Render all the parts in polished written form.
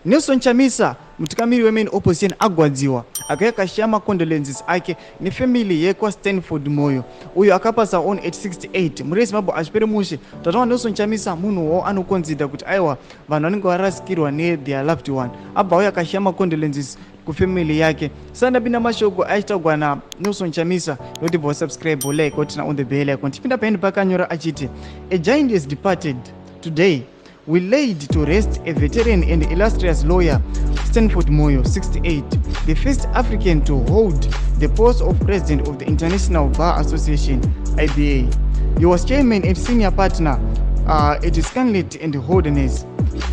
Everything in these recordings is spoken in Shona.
Nelson Chamisa, mutungamiri wemain opposition, agwadziwa akashama condolences ake nefamily yekwa Stanford Moyo uyo akapasa on 868 muri Zimbabwe achipere mushe tatawa Nelson Chamisa munhu wo anokonzida kuti aiwa vanhu vanenge varasikirwa ne their loved one abva uyo akashama condolences kufamily yake. Sanda bina mashoko aitagwa na Nelson Chamisa yoti bo subscribe like otina on the bell icon tipinda peni pakanyora achiti a giant is departed today. We laid to rest a veteran and illustrious lawyer, Stanford Moyo, 68, the first African to hold the post of president of the International Bar Association, IBA. He was chairman and senior partner at Scarlett and Holderness,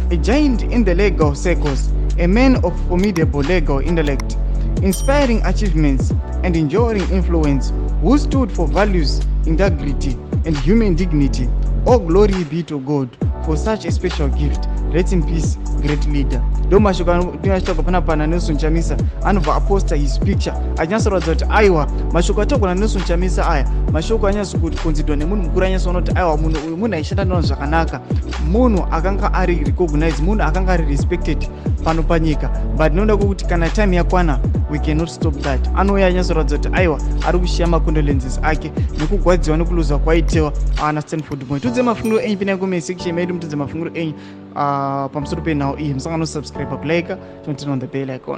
a giant in the legal circles, a man of formidable legal intellect, inspiring achievements and enduring influence, who stood for values, integrity, and human dignity. All glory be to God for such a special gift. Rest in peace, great leader. Mashoko tinashitoka pana Nelson Chamisa anobva aposta his picture achinyasorodza kuti aiwa mashoko atogwa na Nelson Chamisa aya mashoko anyasokunzidwa nemunhu mukuru anyasoona kuti aiwa munhu uyu munhu aishanda nawo zvakanaka, munhu akanga ari recognized, munhu akanga ari respected pano panyika. But noda kuti kana time yakwana we cannot stop that. Anouya anyasorodza kuti aiwa ari kushiya macondolences ake nekugwadziwa nekuluzwa kwaitewa ana Stanford Moyo. Tudze mafunguro enyu pina comment section medu mutudze mafunguro enyu pamusoro penhau iyi musangano subscribe like turn on the bell icon.